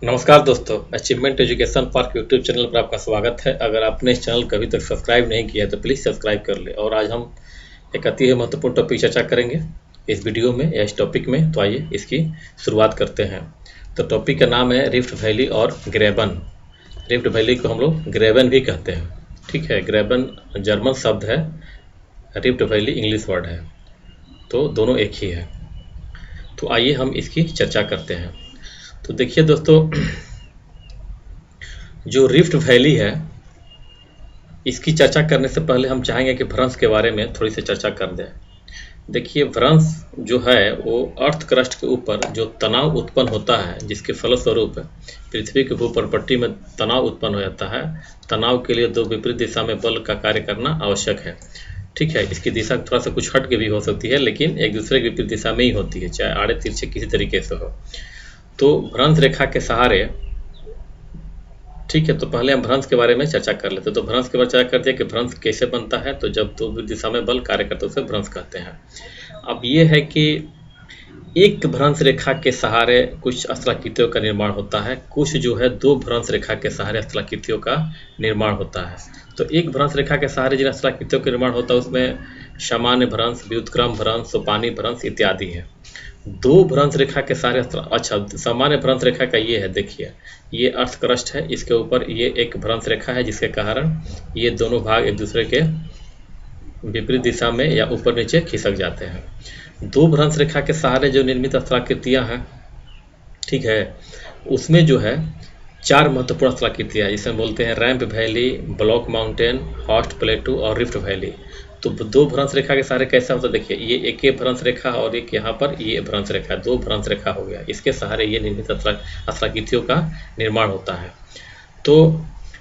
नमस्कार दोस्तों, achievement education park YouTube channel पर आपका स्वागत है। अगर आपने इस चैनल को अभी तक सब्सक्राइब नहीं किया है तो प्लीज़ सब्सक्राइब कर ले। और आज हम एक अति ही महत्वपूर्ण टॉपिक चर्चा करेंगे इस वीडियो में या इस टॉपिक में। तो आइए इसकी शुरुआत करते हैं। तो टॉपिक का नाम है रिफ्ट वैली और ग्रेबन। रिफ्ट वैली को हम लोग ग्रेबन भी कहते हैं, ठीक है। ग्रेबन जर्मन शब्द है, रिफ्ट वैली इंग्लिश वर्ड है, तो दोनों एक ही है। तो आइए हम इसकी चर्चा करते हैं। तो देखिए दोस्तों, जो रिफ्ट वैली है इसकी चर्चा करने से पहले हम चाहेंगे कि भ्रंश के बारे में थोड़ी सी चर्चा कर दें। देखिए, भ्रंश जो है वो अर्थ क्रस्ट के ऊपर जो तनाव उत्पन्न होता है, जिसके फलस्वरूप पृथ्वी के भूपर्पट्टी में तनाव उत्पन्न हो जाता है। तनाव के लिए दो विपरीत दिशा में बल का कार्य करना आवश्यक है, ठीक है। इसकी दिशा थोड़ा सा कुछ हट के भी हो सकती है, लेकिन एक दूसरे की विपरीत दिशा में ही होती है, चाहे आड़े तिरछे किसी तरीके से हो। तो भ्रंश रेखा के सहारे, ठीक है। तो पहले हम भ्रंश के बारे में चर्चा कर लेते हैं। तो भ्रंश के बारे में चर्चा करते हैं कि भ्रंश कैसे बनता है। तो जब दो दिशा में बल कार्य करते हैं उसे भ्रंश कहते हैं। अब ये है कि एक भ्रंश रेखा के सहारे कुछ स्थलाकृतियों का निर्माण होता है, कुछ जो है दो भ्रंश रेखा के सहारे स्थलाकृतियों का निर्माण होता है। तो एक भ्रंश रेखा के सहारे जिन स्थलाकृतियों का निर्माण होता है उसमें सामान्य भ्रंश, व्युत्क्रम भ्रंश, सोपानी भ्रंश इत्यादि है। दो भ्रंश रेखा के सारे अच्छा, सामान्य भ्रंश रेखा का ये है, देखिए ये अर्थ क्रस्ट है, इसके ऊपर ये एक भ्रंश रेखा है जिसके कारण ये दोनों भाग एक दूसरे के विपरीत दिशा में या ऊपर नीचे खिसक जाते हैं। दो भ्रंश रेखा के सहारे जो निर्मित स्थलाकृतियां हैं, ठीक है, उसमें जो है चार महत्वपूर्ण स्थलाकृतियां हैं, जिसे बोलते हैं ramp valley, block mountain, host प्लेटू और रिफ्ट वैली। तो दो भ्रंश रेखा के सहारे कैसा होता है, देखिए ये एक ही भ्रंश रेखा और एक यहाँ पर ये भ्रंश रेखा, दो भ्रंश रेखा हो गया, इसके सहारे ये निर्मित स्थलाकृतियों का निर्माण होता है। तो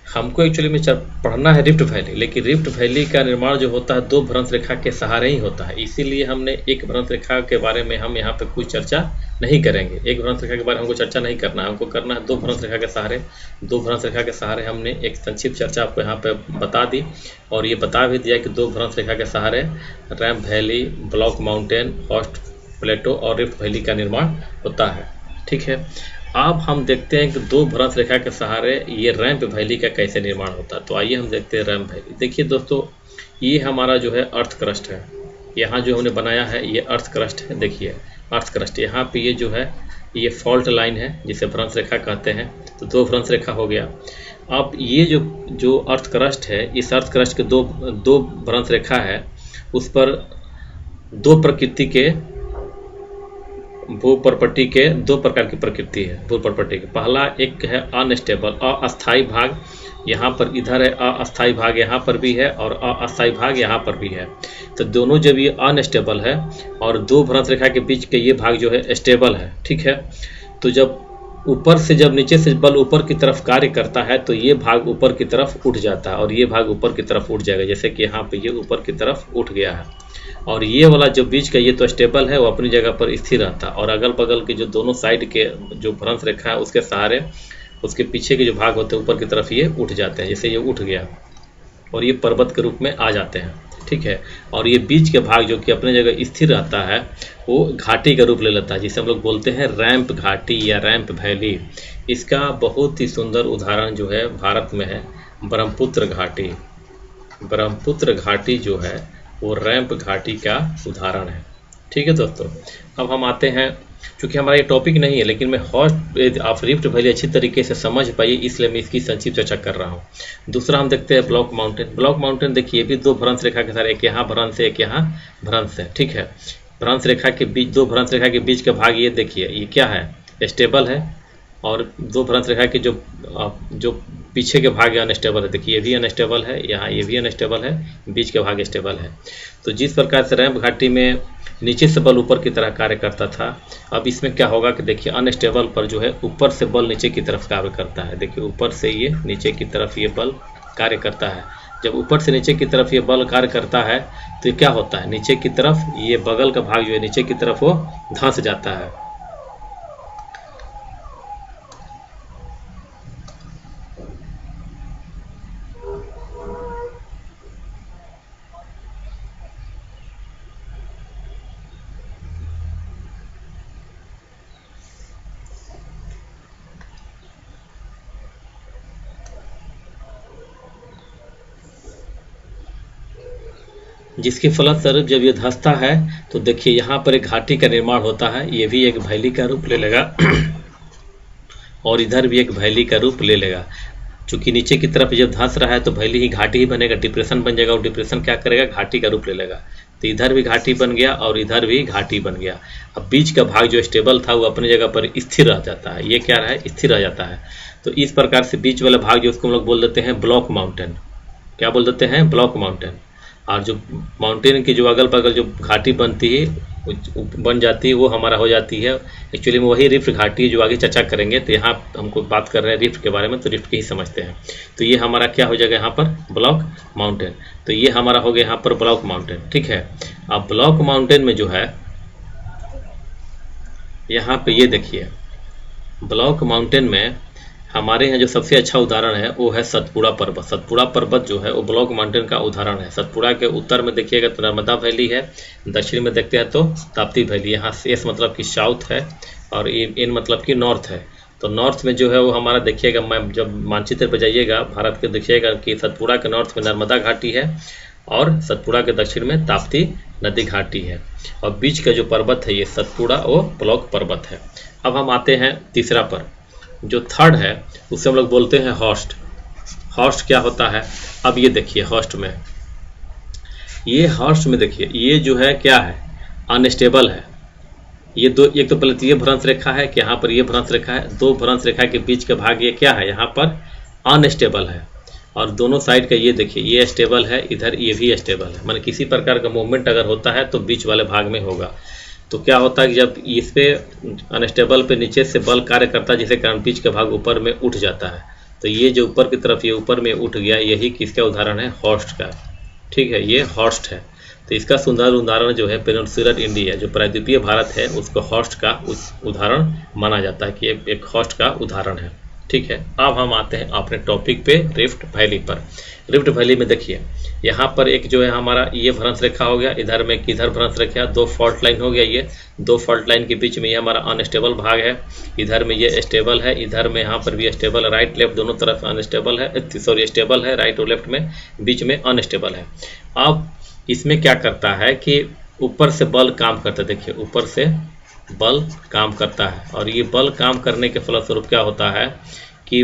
हमको एक्चुअली में पढ़ना है रिफ्ट वैली, लेकिन रिफ्ट वैली का निर्माण जो होता है दो भ्रंश रेखा के सहारे ही होता है। इसीलिए हमने एक भ्रंश रेखा के बारे में हम यहाँ पे कुछ चर्चा नहीं करेंगे। एक भ्रंश रेखा के बारे में हमको चर्चा नहीं करना है, हमको करना है दो भ्रंश रेखा के सहारे। दो भ्रंश रेखा के सहारे हमने एक संक्षिप्त चर्चा आपको यहाँ पे बता दी, और ये बता भी दिया कि दो भ्रंश रेखा के सहारे ramp valley, block mountain, horst plateau और रिफ्ट वैली का निर्माण होता है, ठीक है। अब हम देखते हैं कि दो भ्रंश रेखा के सहारे ये रैंप वैली का कैसे निर्माण होता है। तो आइए हम देखते हैं रैंप वैली। देखिए दोस्तों, ये हमारा जो है अर्थ क्रस्ट है, यहाँ जो हमने बनाया है ये अर्थ क्रस्ट है। देखिए अर्थ क्रस्ट, यहाँ पे ये जो है ये फॉल्ट लाइन है जिसे भ्रंश रेखा कहते हैं। तो दो भ्रंश रेखा हो गया। अब ये जो अर्थ क्रस्ट है, इस अर्थ क्रस्ट के दो भ्रंश रेखा है, उस पर दो प्रकृति के भूपर्पट्टी के दो प्रकार की प्रकृति है भूपर्पट्टी की। पहला एक है अनस्टेबल, अस्थाई भाग, यहाँ पर इधर है अस्थाई भाग, यहाँ पर भी है, और अस्थाई भाग यहाँ पर भी है। तो दोनों जब ये अनस्टेबल है और दो भ्रंश रेखा के बीच के ये भाग जो है स्टेबल है, ठीक है। तो जब ऊपर से जब नीचे से बल ऊपर की तरफ कार्य करता है तो ये भाग ऊपर की तरफ उठ जाता है और ये भाग ऊपर की तरफ उठ जाएगा, जैसे कि यहाँ पे ये ऊपर की तरफ उठ गया है। और ये वाला जो बीच का ये तो स्टेबल है, वो अपनी जगह पर स्थिर रहता है, और अगल बगल के जो दोनों साइड के जो भ्रंश रेखा है उसके सहारे उसके पीछे के जो भाग होते हैं ऊपर की तरफ ये उठ जाते हैं, जैसे ये उठ गया और ये पर्वत के रूप में आ जाते हैं, ठीक है। और ये बीच के भाग जो कि अपनी जगह स्थिर रहता है वो घाटी का रूप ले लेता है, जिसे हम लोग बोलते हैं रैंप घाटी या रैंप वैली। इसका बहुत ही सुंदर उदाहरण जो है भारत में है ब्रह्मपुत्र घाटी। ब्रह्मपुत्र घाटी जो है वो रैंप घाटी का उदाहरण है, ठीक है दोस्तों। अब हम आते हैं, चूँकि हमारा ये टॉपिक नहीं है, लेकिन मैं हॉस्ट आप रिफ्ट वैली अच्छी तरीके से समझ पाइए इसलिए मैं इसकी संक्षिप्त चर्चा कर रहा हूँ। दूसरा हम देखते हैं ब्लॉक माउंटेन। ब्लॉक माउंटेन देखिए, ये भी दो भ्रंश रेखा के साथ, एक यहाँ भ्रंश है एक यहाँ भ्रंश है, ठीक है। भ्रंश रेखा के बीच, दो भ्रंश रेखा के बीच का भाग ये देखिए, ये क्या है, स्टेबल है, और दो भ्रंश रेखा के जो पीछे के भाग अनस्टेबल है। देखिए ये भी अनस्टेबल है, यहाँ ये भी अनस्टेबल है, बीच के भाग स्टेबल है। तो जिस प्रकार से रैंप घाटी में नीचे से बल ऊपर की तरह कार्य करता था, अब इसमें क्या होगा कि देखिए अनस्टेबल पर जो है ऊपर से बल नीचे की तरफ कार्य करता है। देखिए ऊपर से ये नीचे की तरफ ये बल कार्य करता है। जब ऊपर से नीचे की तरफ ये बल कार्य करता है तो क्या होता है, नीचे की तरफ ये बगल का भाग जो है नीचे की तरफ वो धंस जाता है। जिसके फलस्वरूप जब ये धंसता है तो देखिए यहाँ पर एक घाटी का निर्माण होता है, ये भी एक वैली का रूप ले लेगा और इधर भी एक वैली का रूप ले लेगा। चूंकि नीचे की तरफ जब धंस रहा है तो वैली ही घाटी ही बनेगा, डिप्रेशन बन जाएगा और डिप्रेशन क्या करेगा, घाटी का रूप ले लेगा। तो इधर भी घाटी बन गया और इधर भी घाटी बन गया। अब बीच का भाग जो स्टेबल था वो अपनी जगह पर स्थिर रह जाता है, ये क्या रहा है, स्थिर रह जाता है। तो इस प्रकार से बीच वाला भाग जो उसको हम लोग बोल देते हैं ब्लॉक माउंटेन। क्या बोल देते हैं, ब्लॉक माउंटेन। और जो माउंटेन की जो अगल बगल जो घाटी बनती है बन जाती है वो हमारा हो जाती है एक्चुअली में वही रिफ्ट घाटी है जो आगे चर्चा करेंगे। तो यहाँ हमको बात कर रहे हैं रिफ्ट के बारे में, तो रिफ्ट के ही समझते हैं। तो ये हमारा क्या हो जाएगा यहाँ पर, ब्लॉक माउंटेन। तो ये हमारा हो गया यहाँ पर ब्लॉक माउंटेन, ठीक है। अब ब्लॉक माउंटेन में जो है यहाँ पे ये देखिए, ब्लॉक माउंटेन में हमारे यहाँ जो सबसे अच्छा उदाहरण है वो है सतपुड़ा पर्वत। सतपुड़ा पर्वत जो है वो ब्लॉक माउंटेन का उदाहरण है। सतपुड़ा के उत्तर में देखिएगा तो नर्मदा वैली है, दक्षिण में देखते हैं तो ताप्ती वैली। यहाँ एस मतलब कि साउथ है और एन मतलब कि नॉर्थ है। तो नॉर्थ में जो है वो हमारा देखिएगा, मैं जब मानचित्र पर जाइएगा भारत के देखिएगा कि सतपुड़ा के नॉर्थ में नर्मदा घाटी है और सतपुड़ा के दक्षिण में ताप्ती नदी घाटी है और बीच का जो पर्वत है ये सतपुड़ा और ब्लॉक पर्वत है। अब हम आते हैं तीसरा पर, जो थर्ड है उसे हम लोग बोलते हैं हॉस्ट। हॉस्ट क्या होता है, अब ये देखिए हॉस्ट में, ये हॉस्ट में देखिए ये जो है क्या है, अनस्टेबल है। ये दो, एक तो पहले तो ये भ्रंश रेखा है कि यहाँ पर ये भ्रंश रेखा है, दो भ्रंश रेखा के बीच का भाग ये क्या है, यहाँ पर अनस्टेबल है। और दोनों साइड का ये देखिए, ये स्टेबल है, इधर ये भी स्टेबल है। माने किसी प्रकार का मूवमेंट अगर होता है तो बीच वाले भाग में होगा। तो क्या होता है कि जब इस पे अनस्टेबल पे नीचे से बल कार्य करता है जिसके कारण बीच का भाग ऊपर में उठ जाता है। तो ये जो ऊपर की तरफ ये ऊपर में उठ गया, यही किसका उदाहरण है, हॉस्ट का, ठीक है, ये हॉस्ट है। तो इसका सुंदर उदाहरण जो है पेनिनसुलर इंडिया, जो प्रायद्वीपीय भारत है, उसको हॉस्ट का उदाहरण माना जाता है कि एक हॉस्ट का उदाहरण है, ठीक है। अब हम आते हैं अपने टॉपिक पे, रिफ्ट वैली पर। रिफ्ट वैली में देखिए यहाँ पर एक जो है हमारा ये भ्रंश रेखा हो गया, इधर में किधर भ्रंश रेखा, दो फॉल्ट लाइन हो गया। ये दो फॉल्ट लाइन के बीच में ये हमारा अनस्टेबल भाग है, इधर में ये स्टेबल है, इधर में यहाँ पर भी स्टेबल है, राइट लेफ्ट दोनों तरफ अनस्टेबल है, सॉरी स्टेबल है, राइट और लेफ्ट में बीच में अनस्टेबल है। अब इसमें क्या करता है कि ऊपर से बल काम करता है, देखिए ऊपर से बल काम करता है और ये बल काम करने के फलस्वरूप क्या होता है कि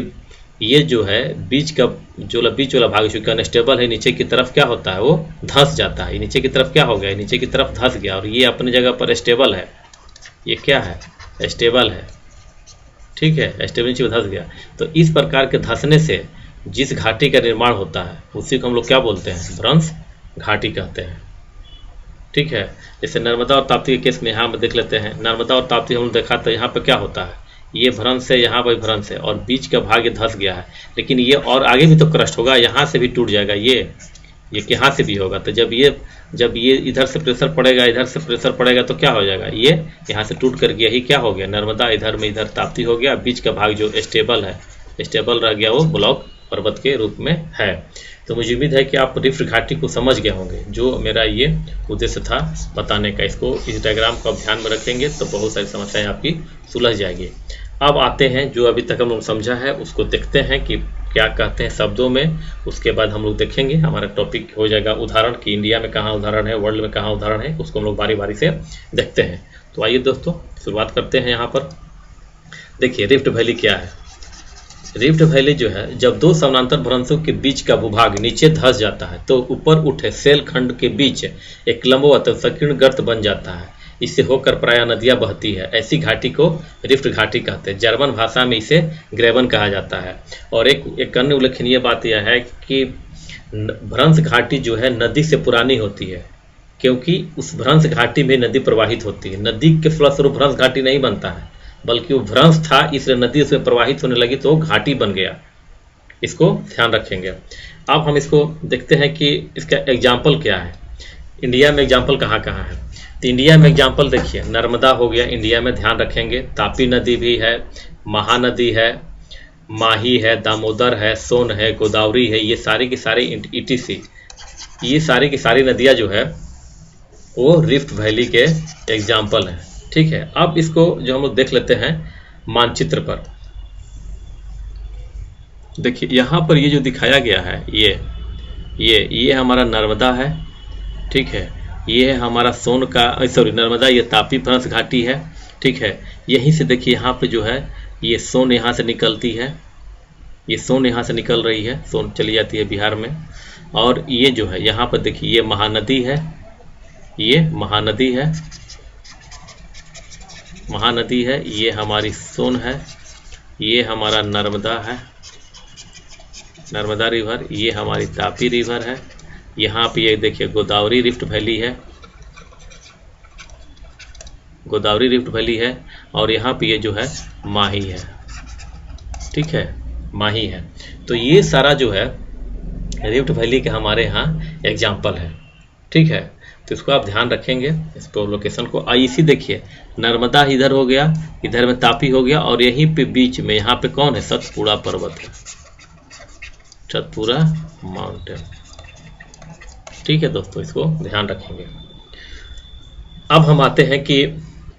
ये जो है बीच का जो बीच वाला भाग चूंकि अनस्टेबल है, नीचे की तरफ क्या होता है, वो धंस जाता है। नीचे की तरफ क्या हो गया, नीचे की तरफ धंस गया और ये अपनी जगह पर स्टेबल है। ये क्या है, स्टेबल है, ठीक है, स्टेबल नीचे धंस गया। तो इस प्रकार के धंसने से जिस घाटी का निर्माण होता है उसी को हम लोग क्या बोलते हैं, भ्रंश घाटी कहते हैं, ठीक है। जैसे नर्मदा और ताप्ती के केस में यहाँ देख लेते हैं, नर्मदा और ताप्ती हम लोग देखा तो यहाँ पर क्या होता है, ये भ्रंश है, यहाँ पर भ्रंश है और बीच का भाग धंस गया है। लेकिन ये और आगे भी तो क्रस्ट होगा, यहाँ से भी टूट जाएगा, ये यहाँ से भी होगा। तो जब ये इधर से प्रेशर पड़ेगा, इधर से प्रेशर पड़ेगा तो क्या हो जाएगा, ये यहाँ से टूट कर गया, ही क्या हो गया, नर्मदा इधर में इधर ताप्ती हो गया। बीच का भाग जो स्टेबल है, स्टेबल रह गया, वो ब्लॉक पर्वत के रूप में है। तो मुझे उम्मीद है कि आप रिफ्ट घाटी को समझ गए होंगे, जो मेरा ये उद्देश्य था बताने का। इसको इस डायग्राम को आप ध्यान में रखेंगे तो बहुत सारी समस्याएं आपकी सुलझ जाएगी। अब आते हैं जो अभी तक हम लोग समझा है उसको देखते हैं कि क्या कहते हैं शब्दों में। उसके बाद हम लोग देखेंगे, हमारा टॉपिक हो जाएगा उदाहरण कि इंडिया में कहाँ उदाहरण है, वर्ल्ड में कहाँ उदाहरण है, उसको हम लोग बारी बारी से देखते हैं। तो आइए दोस्तों शुरुआत करते हैं। यहाँ पर देखिए रिफ्ट वैली क्या है। रिफ्ट वैली जो है, जब दो समानांतर भ्रंशों के बीच का भूभाग नीचे धंस जाता है तो ऊपर उठे सेल खंड के बीच एक लंबवत संकीर्ण गर्त बन जाता है। इससे होकर प्राय नदियां बहती है। ऐसी घाटी को रिफ्ट घाटी कहते हैं। जर्मन भाषा में इसे ग्रेवन कहा जाता है। और एक अन्य उल्लेखनीय बात यह है कि भ्रंश घाटी जो है नदी से पुरानी होती है, क्योंकि उस भ्रंश घाटी में नदी प्रवाहित होती है। नदी के फलस्वरूप भ्रंश घाटी नहीं बनता है, बल्कि वो भ्रंश था इसलिए नदी उसमें प्रवाहित होने लगी तो घाटी बन गया। इसको ध्यान रखेंगे। अब हम इसको देखते हैं कि इसका एग्जाम्पल क्या है। इंडिया में एग्जाम्पल कहाँ कहाँ है। तो इंडिया में एग्जाम्पल देखिए, नर्मदा हो गया इंडिया में, ध्यान रखेंगे। तापी नदी भी है, महानदी है, माही है, दामोदर है, सोन है, गोदावरी है, ये सारी की सारी ETC, ये सारी की सारी नदियाँ जो है वो रिफ्ट वैली के एग्जाम्पल हैं, ठीक है। अब इसको जो हम लोग देख लेते हैं मानचित्र पर। देखिए यहाँ पर ये जो दिखाया गया है, ये हमारा नर्मदा है, ठीक है। ये है हमारा सोन का, सॉरी नर्मदा, ये तापी फ्रांस घाटी है, ठीक है। यहीं से देखिए यहाँ पे जो है ये सोन यहाँ से निकलती है, ये सोन यहाँ से निकल रही है, सोन चली जाती है बिहार में। और ये जो है यहाँ पर देखिए ये महानदी है, ये महानदी है, महानदी है, ये हमारी सोन है, ये हमारा नर्मदा है, नर्मदा रिवर, ये हमारी तापी रिवर है। यहाँ पे ये देखिए गोदावरी रिफ्ट वैली है, गोदावरी रिफ्ट वैली है। और यहाँ पे ये जो है माही है, ठीक है, माही है। तो ये सारा जो है रिफ्ट वैली के हमारे यहाँ एग्जाम्पल है, ठीक है। तो इसको आप ध्यान रखेंगे, इस पर लोकेशन को। इसी देखिए नर्मदा इधर हो गया, इधर में तापी हो गया, और यहीं पे बीच में यहाँ पे कौन है, सतपुड़ा पर्वत है, सतपुड़ा माउंटेन, ठीक है दोस्तों, इसको ध्यान रखेंगे। अब हम आते हैं कि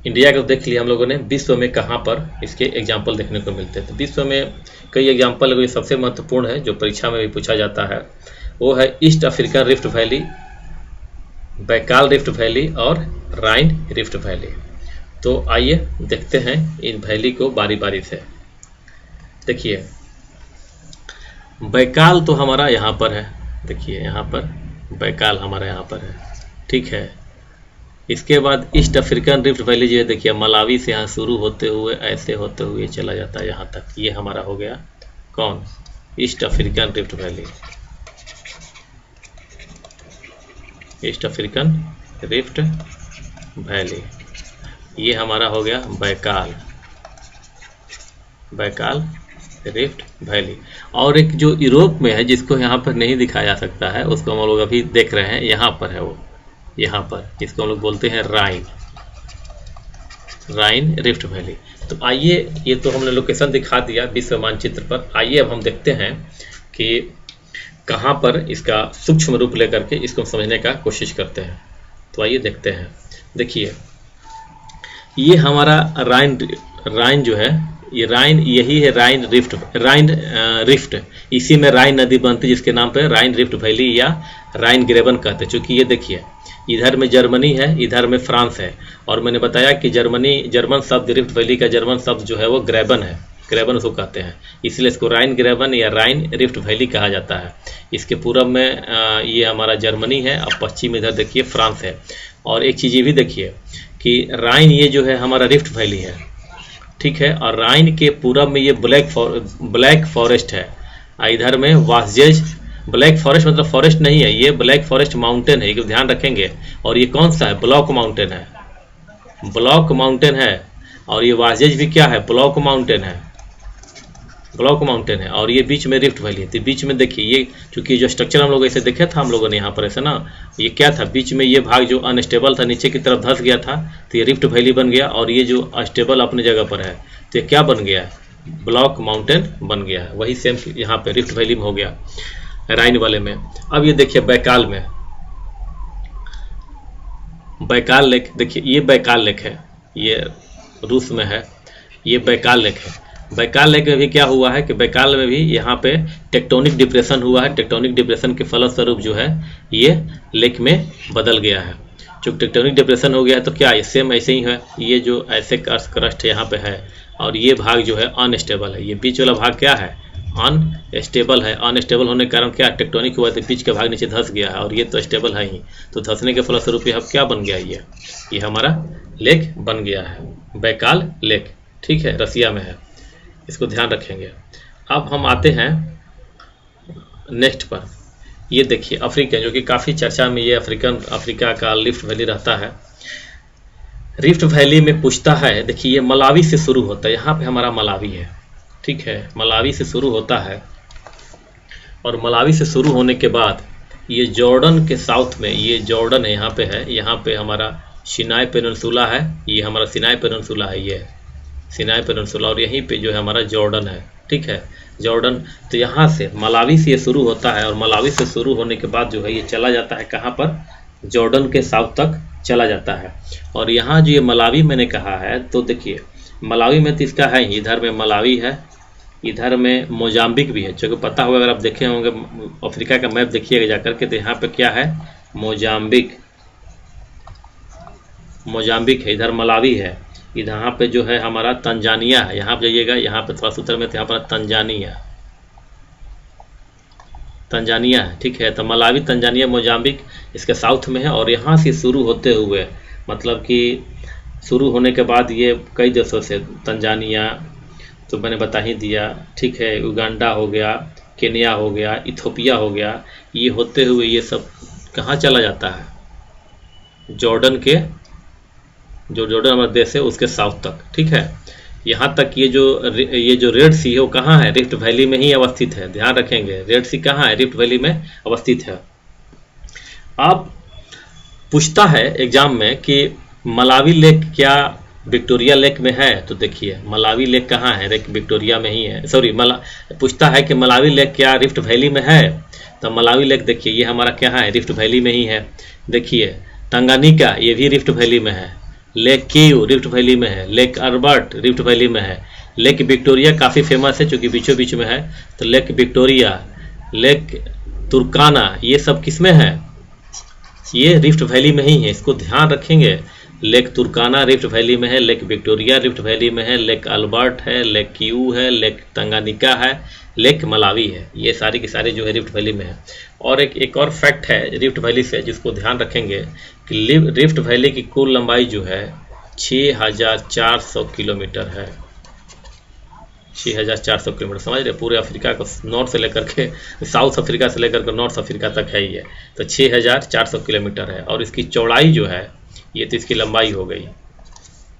इंडिया को देख लिया हम लोगों ने, विश्व में कहाँ पर इसके एग्जाम्पल देखने को मिलते हैं। तो विश्व में कई एग्जाम्पल, ये सबसे महत्वपूर्ण है जो परीक्षा में भी पूछा जाता है, वो है east African rift valley, Baikal rift valley और राइन रिफ्ट वैली। तो आइए देखते हैं इन वैली को बारी बारी से। देखिए बैकाल तो हमारा यहाँ पर है, देखिए यहाँ पर बैकाल हमारा यहाँ पर है, ठीक है। इसके बाद ईस्ट अफ्रीकन रिफ्ट वैली जो है देखिए मलावी से यहाँ शुरू होते हुए ऐसे होते हुए चला जाता है यहाँ तक, ये हमारा हो गया कौन, east African rift valley, east African rift valley. ये हमारा हो गया बैकाल, बैकाल रिफ्ट वैली। और एक जो यूरोप में है जिसको यहाँ पर नहीं दिखाया जा सकता है, उसको हम लोग अभी देख रहे हैं, यहाँ पर है वो, यहाँ पर, इसको हम लोग बोलते हैं राइन, राइन रिफ्ट वैली। तो आइए, ये तो हमने लोकेशन दिखा दिया विश्व मानचित्र पर। आइए अब हम देखते हैं कि कहाँ पर इसका सूक्ष्म रूप लेकर के इसको समझने का कोशिश करते हैं। तो आइए देखते हैं। देखिए ये हमारा राइन जो है, ये राइन, यही है राइन रिफ्ट, राइन रिफ्ट, इसी में राइन नदी बनती है जिसके नाम पे राइन रिफ्ट वैली या राइन ग्रेबन कहते हैं। चूँकि ये देखिए इधर में जर्मनी है, इधर में फ्रांस है, और मैंने बताया कि जर्मन शब्द रिफ्ट वैली का जर्मन शब्द जो है वो ग्रेबन है, ग्रेबन उसको कहते हैं, इसलिए इसको राइन ग्रेबन या राइन रिफ्ट वैली कहा जाता है। इसके पूरब में ये हमारा जर्मनी है, और पश्चिम इधर देखिए फ्रांस है। और एक चीज़ ये भी देखिए कि राइन ये जो है हमारा रिफ्ट वैली है, ठीक है, और राइन के पूरब में ये ब्लैक फॉरेस्ट है, इधर में वासजेज, ब्लैक फॉरेस्ट मतलब फॉरेस्ट नहीं है, ये ब्लैक फॉरेस्ट माउंटेन है, ये ध्यान रखेंगे। और ये कौन सा है, ब्लॉक माउंटेन है, ब्लॉक माउंटेन है। और ये वासजेज भी क्या है, ब्लॉक माउंटेन है, ब्लॉक माउंटेन है। और ये बीच में रिफ्ट वैली है। तो बीच में देखिए ये, चूंकि जो स्ट्रक्चर हम लोग ऐसे देखा था हम लोगों ने यहाँ पर ऐसे ना, ये क्या था, बीच में ये भाग जो अनस्टेबल था नीचे की तरफ धंस गया था, तो ये रिफ्ट वैली बन गया। और ये जो स्टेबल अपनी जगह पर है तो ये क्या बन गया, ब्लॉक माउंटेन बन गया है। वही सेम यहाँ पे रिफ्ट वैली में हो गया, राइन वाले में। अब ये देखिए बैकाल में, बैकाल लेक, देखिए ये बैकाल लेक है, ये रूस में है, ये बैकाल लेक है। बैकाल लेक में भी क्या हुआ है कि बैकाल में भी यहाँ पे टेक्टोनिक डिप्रेशन हुआ है, टेक्टोनिक डिप्रेशन के फलस्वरूप जो है ये लेक में बदल गया है। जो टेक्टोनिक डिप्रेशन हो गया है तो क्या ये सेम ऐसे ही है, ये जो ऐसे क्रस्ट यहाँ पे है, और ये भाग जो है अनस्टेबल है, ये बीच वाला भाग क्या है, अनस्टेबल है। अनस्टेबल होने के कारण क्या, टेक्टोनिक हुआ तो बीच का भाग नीचे धंस गया है, और ये तो स्टेबल है ही, तो धंसने के फलस्वरूप अब क्या बन गया, ये हमारा लेक बन गया है, बैकाल लेक, ठीक है, रसिया में है, इसको ध्यान रखेंगे। अब हम आते हैं नेक्स्ट पर। ये देखिए अफ्रीका, जो कि काफ़ी चर्चा में ये अफ्रीका का रिफ्ट वैली रहता है। रिफ्ट वैली में पूछता है, देखिए ये मलावी से शुरू होता है, यहाँ पे हमारा मलावी है, ठीक है, मलावी से शुरू होता है। और मलावी से शुरू होने के बाद ये जॉर्डन के साउथ में, ये जॉर्डन है यहाँ पे है, यहाँ पे हमारा सिनाई पेनिनसुला है, ये हमारा सिनाई पेनिनसुला है, ये सिनाई पेनिनसुला, और यहीं पे जो है हमारा जॉर्डन है, ठीक है, जॉर्डन। तो यहाँ से मलावी से ये शुरू होता है, और मलावी से शुरू होने के बाद जो है ये चला जाता है कहाँ पर, जॉर्डन के साउथ तक चला जाता है। और यहाँ जो ये मलावी मैंने कहा है, तो देखिए मलावी में तो इसका है ही, इधर में मलावी है, इधर में मोजाम्बिक भी है, जो कि पता होगा, अगर आप देखे होंगे अफ्रीका का मैप देखिएगा जाकर के, तो यहाँ पे क्या है, मोजाम्बिक, मोजाम्बिक है, इधर मलावी है, इधर यहाँ पे जो है हमारा तंजानिया है। यहाँ पे जाइएगा, यहाँ पे थोड़ा उत्तर में तो यहाँ पर तंजानिया, तंजानिया है, ठीक है। तो मलावी, तंजानिया, मोजाम्बिक इसके साउथ में है। और यहाँ से शुरू होते हुए मतलब कि शुरू होने के बाद ये कई देशों से, तंजानिया तो मैंने बता ही दिया, ठीक है, उगांडा हो गया, केन्या हो गया, इथोपिया हो गया, ये होते हुए ये सब कहाँ चला जाता है, जॉर्डन के, जो जॉर्डन हमारा देश है उसके साउथ तक, ठीक है। यहाँ तक ये जो रेड सी है वो कहाँ है, रिफ्ट वैली में ही अवस्थित है, ध्यान रखेंगे। रेड सी कहाँ है, रिफ्ट वैली में अवस्थित है। आप पूछता है एग्जाम में कि मलावी लेक क्या विक्टोरिया लेक में है, तो देखिए मलावी लेक कहाँ है, विक्टोरिया में ही है, सॉरी पूछता है कि मलावी लेक क्या रिफ्ट वैली में है, तो मलावी लेक देखिए ये हमारा क्या है, रिफ्ट वैली में ही है। देखिए तंगानिका ये भी रिफ्ट वैली में है, लेक कीव रिफ्ट वैली में है, लेक अल्बर्ट रिफ्ट वैली में है, लेक विक्टोरिया काफ़ी फेमस है क्योंकि बीचों बीच में है, तो लेक विक्टोरिया, लेक तुर्काना ये सब किस में है, ये रिफ्ट वैली में ही है, इसको ध्यान रखेंगे। लेक तुर्काना रिफ्ट वैली में है, लेक विक्टोरिया रिफ्ट वैली में है, लेक अल्बर्ट है, लेक कीव है, लेक तंगानिका है, लेक मलावी है, ये सारी की सारी जो है रिफ्ट वैली में है। और एक और फैक्ट है रिफ्ट वैली से जिसको ध्यान रखेंगे कि रिफ्ट वैली की कुल लंबाई जो है 6400 किलोमीटर है, 6400 किलोमीटर, समझ रहे, पूरे अफ्रीका को नॉर्थ से लेकर के साउथ अफ्रीका से लेकर के नॉर्थ अफ्रीका तक है ये, तो 6400 किलोमीटर है। और इसकी चौड़ाई जो है, ये तो इसकी लंबाई हो गई,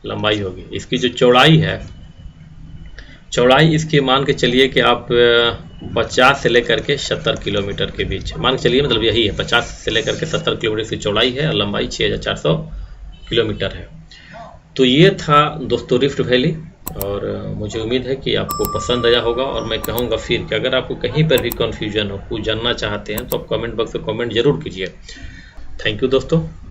लंबाई होगी। इसकी जो चौड़ाई है, चौड़ाई इसकी मान के चलिए कि आप 50 से लेकर के 70 किलोमीटर के बीच मान के चलिए, मतलब यही है, 50 से लेकर के 70 किलोमीटर की चौड़ाई है और लंबाई 6400 किलोमीटर है। तो ये था दोस्तों रिफ्ट वैली, और मुझे उम्मीद है कि आपको पसंद आया होगा। और मैं कहूँगा फिर कि अगर आपको कहीं पर भी कन्फ्यूजन हो, कुछ जानना चाहते हैं, तो आप कमेंट बॉक्स में कमेंट जरूर कीजिए। थैंक यू दोस्तों।